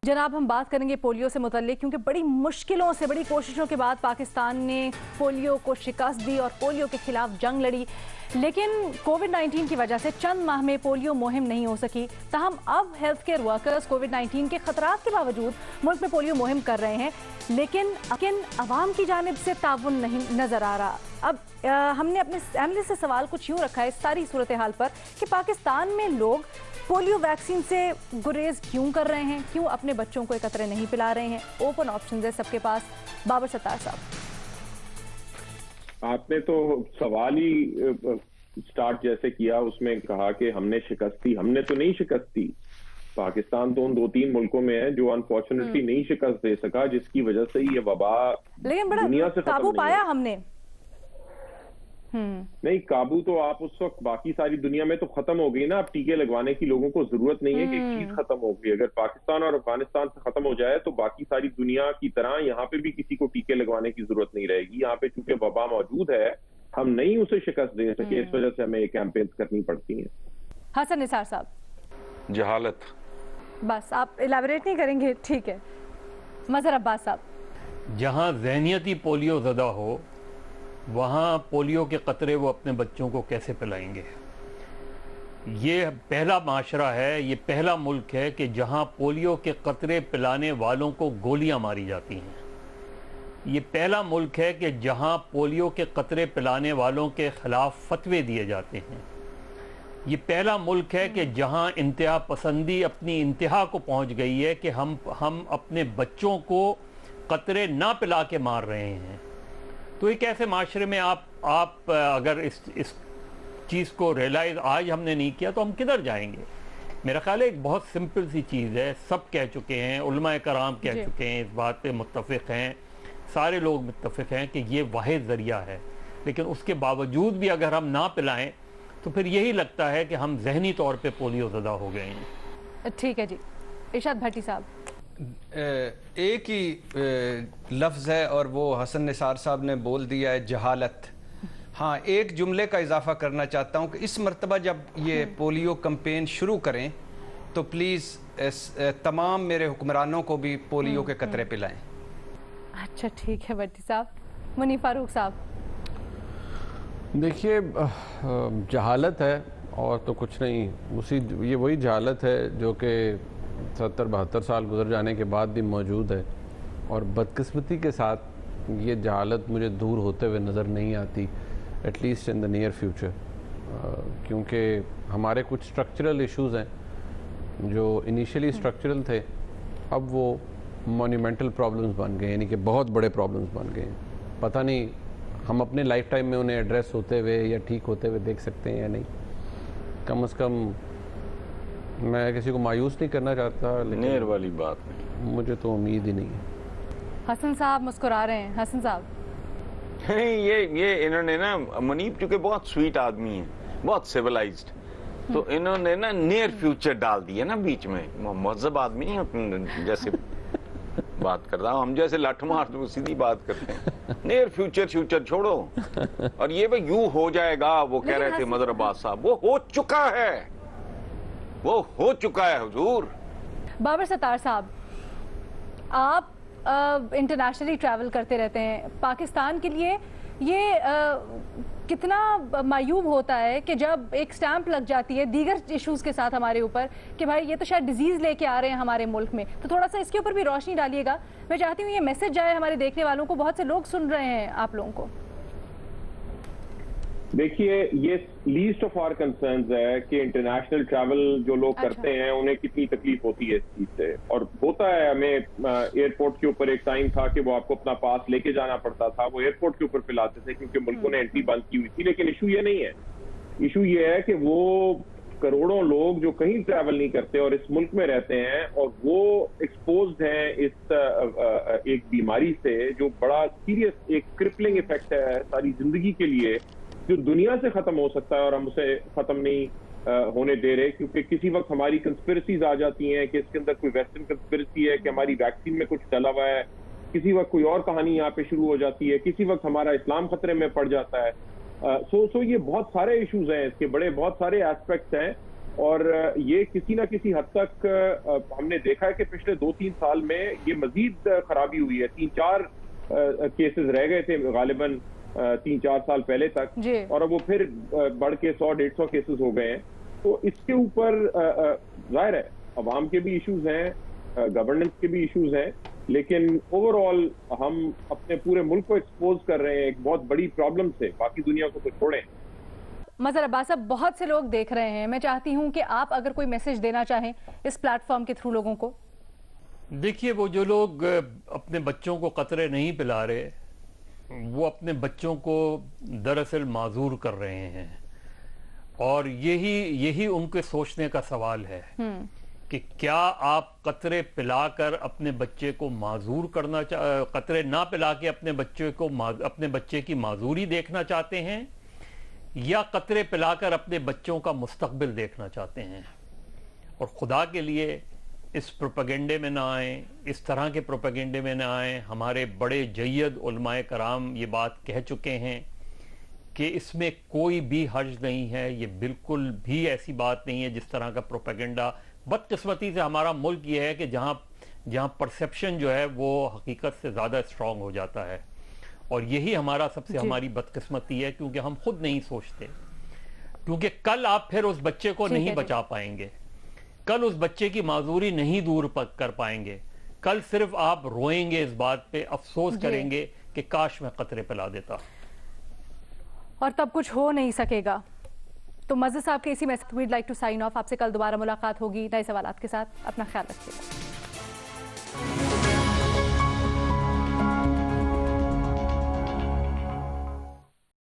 जनाब, हम बात करेंगे पोलियो से मुतल्लिक, क्योंकि बड़ी मुश्किलों से, बड़ी कोशिशों के बाद पाकिस्तान ने पोलियो को शिकस्त दी और पोलियो के खिलाफ जंग लड़ी। लेकिन कोविड-19 की वजह से चंद माह में पोलियो मुहिम नहीं हो सकी। ताहम अब हेल्थ केयर वर्कर्स कोविड-19 के खतरात के बावजूद मुल्क में पोलियो मुहिम कर रहे हैं, लेकिन अवाम की जानिब से ताउन नहीं नजर आ रहा। अब हमने अपने एनालिस्ट से सवाल कुछ यूँ रखा है इस सारी सूरत हाल पर कि पाकिस्तान में लोग पोलियो वैक्सीन से गुरेज क्यों कर रहे हैं, क्यों अपने बच्चों को एकत्र नहीं पिला रहे हैं। ओपन ऑप्शन है सबके पास। बाबर सत्तार साहब, आपने तो सवाल ही स्टार्ट जैसे किया, उसमें कहा कि हमने शिकस्त दी। हमने तो नहीं शिकस्त दी। पाकिस्तान तो उन 2-3 मुल्कों में है जो अनफॉर्चुनेटली नहीं शिकस्त दे सका, जिसकी वजह से ये वबा लेकिन दुनिया से काबू पाया हमने। नहीं, काबू तो आप उस वक्त बाकी सारी दुनिया में तो खत्म हो गई ना। अब टीके लगवाने की लोगों को जरूरत नहीं है कि एक चीज खत्म हो गई। अगर पाकिस्तान और अफगानिस्तान से खत्म हो जाए तो बाकी सारी दुनिया की तरह यहाँ पे भी किसी को टीके लगवाने की जरूरत नहीं रहेगी। यहाँ पे चूंकि वबा मौजूद है, हम नहीं उसे शिकस्त दे सके, इस वजह से हमें ये कैंपेन करनी पड़ती हैं। हसन निसार साहब, जहालत। बस आप इलाबोरेट नहीं करेंगे? ठीक है। मजहर अब्बास साहब, जहाँ ज़हनियती पोलियो ज़दा हो वहाँ पोलियो के कतरे वो अपने बच्चों को कैसे पिलाएंगे। ये पहला माशरा है, ये पहला मुल्क है कि जहाँ पोलियो के कतरे पिलाने वालों को गोलियां मारी जाती हैं। ये पहला मुल्क है कि जहाँ पोलियो के कतरे पिलाने वालों के ख़िलाफ़ फतवे दिए जाते हैं। ये पहला मुल्क है कि जहाँ इंतहा पसंदी अपनी इंतहा को पहुँच गई है कि हम अपने बच्चों को कतरे ना पिला के मार रहे हैं। तो एक ऐसे माशरे में आप अगर इस चीज़ को रियलाइज़ आज हमने नहीं किया तो हम किधर जाएंगे। मेरा ख्याल है एक बहुत सिंपल सी चीज़ है, सब कह चुके हैं, उलमा कराम कह चुके हैं, इस बात पे मुत्तफ़िक़ हैं, सारे लोग मुत्तफ़िक़ हैं कि ये वाहिद ज़रिया है। लेकिन उसके बावजूद भी अगर हम ना पिलाएं तो फिर यही लगता है कि हम ज़हनी तौर पर पोलियो ज़दा हो गए हैं। ठीक है जी। इरशाद भट्टी साहब, एक ही लफ्ज़ है और वो हसन निसार साहब ने बोल दिया है, जहालत। हाँ, एक जुमले का इजाफा करना चाहता हूँ कि इस मरतबा जब ये पोलियो कैंपेन शुरू करें तो प्लीज़ तमाम मेरे हुक्मरानों को भी पोलियो के कतरे पिलाएं। अच्छा, ठीक है भट्टी साहब। मुनीफ फारूक साहब, देखिए, जहालत है और तो कुछ नहीं। ये वही जहालत है जो कि 70-72 साल गुजर जाने के बाद भी मौजूद है, और बदकिस्मती के साथ ये जहालत मुझे दूर होते हुए नज़र नहीं आती, at least in the near future. क्योंकि हमारे कुछ स्ट्रक्चरल इश्यूज़ हैं जो इनिशियली स्ट्रक्चरल थे, अब वो मोन्यूमेंटल प्रॉब्लम्स बन गए, यानी कि बहुत बड़े प्रॉब्लम्स बन गए हैं। पता नहीं हम अपने लाइफ टाइम में उन्हें एड्रेस होते हुए या ठीक होते हुए देख सकते हैं या नहीं। कम अज़ कम मैं किसी को मायूस नहीं करना चाहता, लेकिन नेर वाली बात नहीं, मुझे तो उम्मीद ही नहीं है। हसन साहब मुस्कुरा रहे हैं। हसन साहब, ये इन्होंने ना, मुनीब चूंकि बहुत स्वीट आदमी है, बहुत सिविलाइज्ड, तो इन्होंने ना नियर फ्यूचर डाल दिया ना बीच में। महज़ब आदमी है जैसे बात करता हूँ, हम जैसे लठ मार तो सीधी बात करते हैं। नियर फ्यूचर छोड़ो, और ये भाई यूं हो जाएगा, वो कह रहे थे मदर अब्बास साहब, वो हो चुका है हुजूर। बाबर सत्तार साहब, आप इंटरनेशनली ट्रैवल करते रहते हैं। पाकिस्तान के लिए ये कितना मायूब होता है कि जब एक स्टैंप लग जाती है दीगर इश्यूज़ के साथ हमारे ऊपर कि भाई ये तो शायद डिजीज़ लेके आ रहे हैं हमारे मुल्क में। तो थोड़ा सा इसके ऊपर भी रोशनी डालिएगा। मैं चाहती हूँ ये मैसेज जाए हमारे देखने वालों को, बहुत से लोग सुन रहे हैं आप लोगों को। देखिए, ये लीस्ट ऑफ आवर कंसर्न्स है कि इंटरनेशनल ट्रैवल जो लोग करते हैं उन्हें कितनी तकलीफ होती है इस चीज से। और होता है, हमें एयरपोर्ट के ऊपर एक टाइम था कि वो आपको अपना पास लेके जाना पड़ता था, वो एयरपोर्ट के ऊपर पिलाते थे क्योंकि मुल्कों ने एंट्री बंद की हुई थी। लेकिन इशू ये नहीं है। इशू ये है कि वो करोड़ों लोग जो कहीं ट्रैवल नहीं करते और इस मुल्क में रहते हैं, और वो एक्सपोज्ड हैं इस एक बीमारी से जो बड़ा सीरियस एक क्रिपलिंग इफेक्ट है सारी जिंदगी के लिए, जो दुनिया से खत्म हो सकता है और हम उसे खत्म नहीं होने दे रहे। क्योंकि किसी वक्त हमारी कंस्पिरेसीज आ जाती हैं कि इसके अंदर कोई वेस्टर्न कंस्पिरेसी है कि हमारी वैक्सीन में कुछ डला हुआ है, किसी वक्त कोई और कहानी यहाँ पे शुरू हो जाती है, किसी वक्त हमारा इस्लाम खतरे में पड़ जाता है। सो ये बहुत सारे इश्यूज हैं, इसके बड़े बहुत सारे एस्पेक्ट्स हैं اور یہ کسی نہ کسی حد تک ہم نے دیکھا ہے کہ پچھلے 2-3 سال میں یہ مزید خرابی ہوئی ہے. 3-4 کیسز رہ گئے تھے غالباً 3-4 سال پہلے تک, اور اب وہ پھر بڑھ کے 100-150 کیسز ہو گئے ہیں. تو اس کے اوپر ظاہر ہے عوام کے بھی ایشوز ہیں, گورننس کے بھی ایشوز ہیں, لیکن اوور آل ہم اپنے پورے ملک کو ایکسپوز کر رہے ہیں ایک بہت بڑی پرابلم سے, باقی دنیا کو تو چھوڑیں. مظہر عباس صاحب, بہت سے لوگ دیکھ رہے ہیں, میں چاہتی ہوں کہ آپ اگر کوئی میسج دینا چاہیں اس پلیٹ فارم کے تھرو لوگوں کو. دیکھیے, وہ جو لوگ اپنے بچوں کو قطرے نہیں پلا رہے وہ اپنے بچوں کو دراصل معذور کر رہے ہیں, اور یہی ان کے سوچنے کا سوال ہے کہ کیا آپ قطرے پلا کر اپنے بچے کو معذور کرنا قطرے نہ پلا کے اپنے بچے کی معذوری دیکھنا چاہتے ہیں, یا قطرے پلا کر اپنے بچوں کا مستقبل دیکھنا چاہتے ہیں. اور خدا کے لیے اس پروپیگنڈے میں نہ آئیں, اس طرح کے پروپیگنڈے میں نہ آئیں. ہمارے بڑے جید علماء کرام یہ بات کہہ چکے ہیں کہ اس میں کوئی بھی حرج نہیں ہے, یہ بالکل بھی ایسی بات نہیں ہے جس طرح کا پروپیگنڈا. بدقسمتی سے ہمارا ملک یہ ہے کہ جہاں پرسیپشن جو ہے وہ حقیقت سے زیادہ اسٹرانگ ہو جاتا ہے, اور یہی ہمارا سب سے ہماری بدقسمتی ہے, کیونکہ ہم خود نہیں سوچتے. کیونکہ کل آپ پھر اس بچے کو نہیں بچا پائیں گے, کل اس بچے کی معذوری نہیں دور کر پائیں گے, کل صرف آپ روئیں گے اس بات پہ, افسوس کریں گے کہ کاش میں قطرے پلا دیتا, اور تب کچھ ہو نہیں سکے گا. تو مظہر صاحب کے اسی message we'd like to sign off. آپ سے کل دوبارہ ملاقات ہوگی نئے سوالات کے ساتھ. اپنا خیال رکھیے گا.